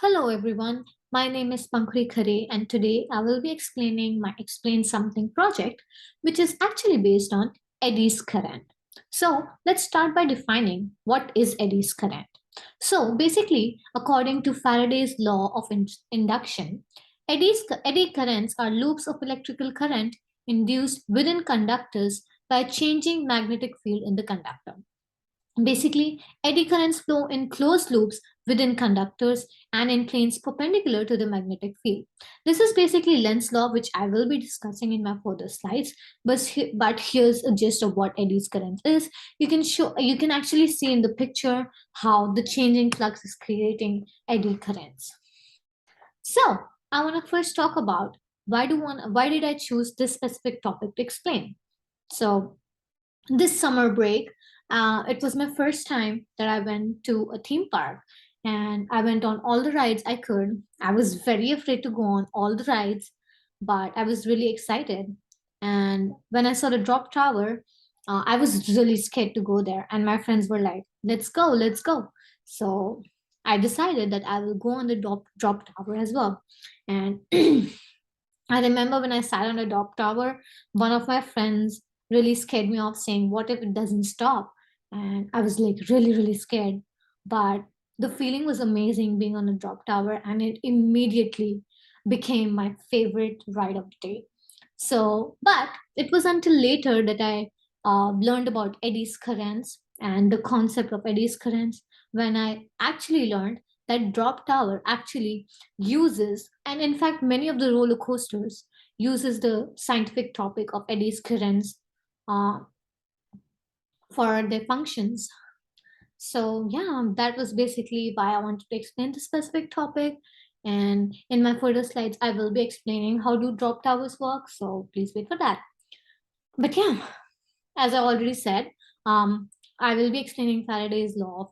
Hello everyone, my name is Pankuri Khare and today I will be explaining my Explain Something project which is actually based on Eddy's current. So let's start by defining what is Eddy's current. So basically, according to Faraday's law of induction, eddy currents are loops of electrical current induced within conductors by changing magnetic field in the conductor. Basically, eddy currents flow in closed loops within conductors and in planes perpendicular to the magnetic field. This is basically Lenz's law, which I will be discussing in my further slides. But here's a gist of what eddy's current is. You can actually see in the picture how the changing flux is creating eddy currents. So I want to first talk about why did I choose this specific topic to explain. So this summer break, it was my first time that I went to a theme park and I went on all the rides I could. I was very afraid to go on all the rides, but I was really excited. And when I saw the drop tower, I was really scared to go there. And my friends were like, let's go, let's go. So I decided that I will go on the drop tower as well. And I remember when I sat on the drop tower, one of my friends really scared me off saying, what if it doesn't stop? And I was like really, really scared. But the feeling was amazing being on a drop tower, and it immediately became my favorite ride of the day. So, but it was until later that I learned about eddy's currents and the concept of eddy's currents when I actually learned that drop tower actually uses, and in fact many of the roller coasters uses the scientific topic of eddy's currents uh, for their functions. So yeah, that was basically why I wanted to explain the specific topic. And in my further slides, I will be explaining how do drop towers work. So please wait for that. But yeah, as I already said, I will be explaining Faraday's law of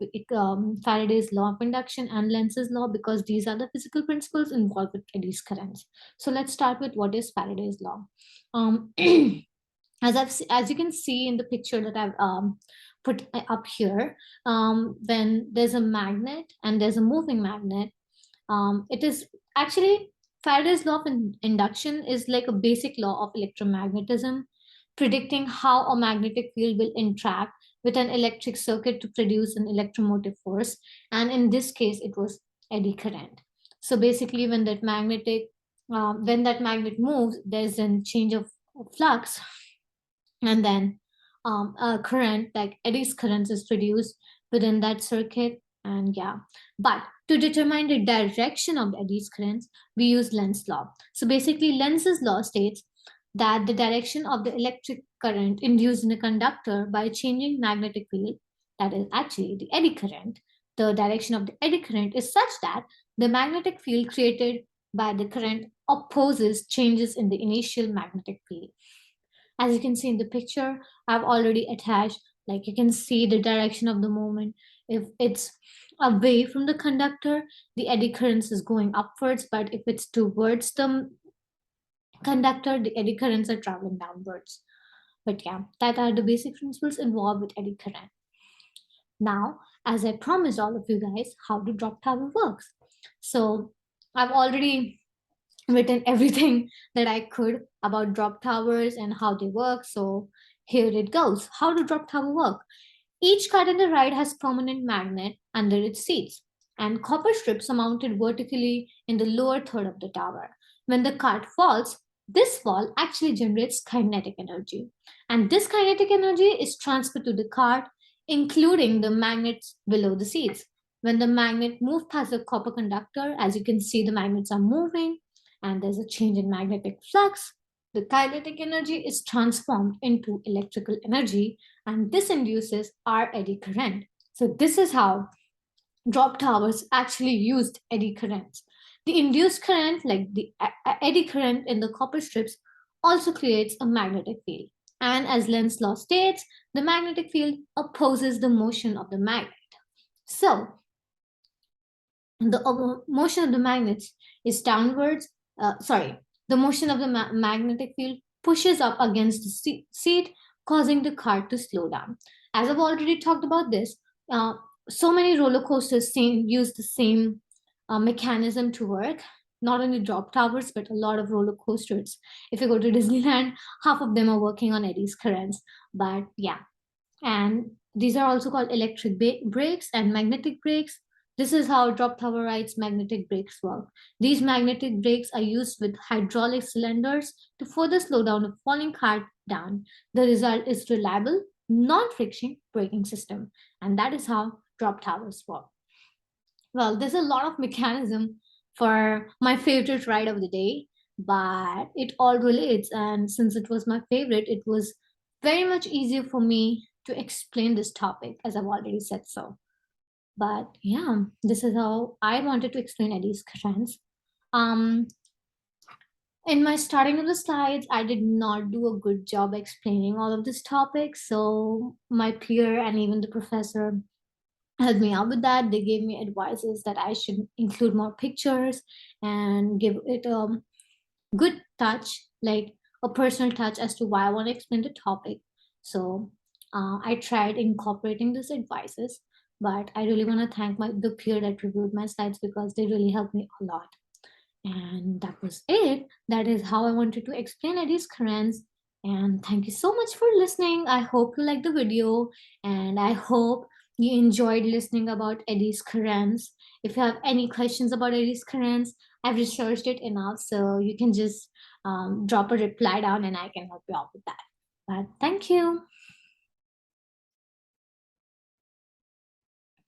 induction and Lenz's law because these are the physical principles involved with eddy's currents. So let's start with what is Faraday's law. Um, as you can see in the picture that I've put up here, when there's a magnet and there's a moving magnet, it is actually Faraday's law of induction is like a basic law of electromagnetism, predicting how a magnetic field will interact with an electric circuit to produce an electromotive force. And in this case, it was eddy current. So basically, when that magnet moves, there's a change of flux, and then a current like eddy's currents is produced within that circuit. And yeah, but to determine the direction of the eddy's currents, we use Lenz's law. So basically, Lenz's law states that the direction of the electric current induced in a conductor by changing magnetic field, that is actually the eddy current, the direction of the eddy current is such that the magnetic field created by the current opposes changes in the initial magnetic field. As you can see in the picture, I've already attached, like you can see the direction of the movement. If it's away from the conductor, the eddy currents is going upwards, but if it's towards the conductor, the eddy currents are traveling downwards. But yeah, that are the basic principles involved with eddy current. Now, as I promised all of you guys, how the drop tower works. So I've already written everything that I could about drop towers and how they work. So here it goes. How do drop tower work? Each cart in the ride has permanent magnet under its seats, and copper strips are mounted vertically in the lower third of the tower. When the cart falls, this fall actually generates kinetic energy, and this kinetic energy is transferred to the cart, including the magnets below the seats. When the magnet moves past the copper conductor, as you can see, the magnets are moving and there's a change in magnetic flux. The kinetic energy is transformed into electrical energy, and this induces our eddy current. So, this is how drop towers actually used eddy currents. The induced current, like the eddy current in the copper strips, also creates a magnetic field. And as Lenz's law states, the magnetic field opposes the motion of the magnet. So, the motion of the magnets is downwards. The motion of the magnetic field pushes up against the seat, causing the car to slow down. As I've already talked about this, so many roller coasters use the same mechanism to work. Not only drop towers, but a lot of roller coasters. If you go to Disneyland, half of them are working on eddies currents. But yeah, and these are also called electric brakes and magnetic brakes. This is how drop tower rides magnetic brakes work. These magnetic brakes are used with hydraulic cylinders to further slow down a falling car down. The result is reliable, non-friction braking system, and that is how drop towers work. Well, there's a lot of mechanism for my favorite ride of the day, but it all relates. And since it was my favorite, it was very much easier for me to explain this topic, as I've already said so. But yeah, this is how I wanted to explain Eddie's currents. Um, in my starting of the slides, I did not do a good job explaining all of this topic. So my peer and even the professor helped me out with that. They gave me advices that I should include more pictures and give it a good touch, like a personal touch as to why I want to explain the topic. So I tried incorporating these advices, but I really want to thank the peer that reviewed my slides because they really helped me a lot. And that was it. That is how I wanted to explain Eddie's currents. And thank you so much for listening. I hope you liked the video and I hope you enjoyed listening about Eddie's currents. If you have any questions about Eddie's currents, I've researched it enough. So you can just drop a reply down and I can help you out with that. But thank you.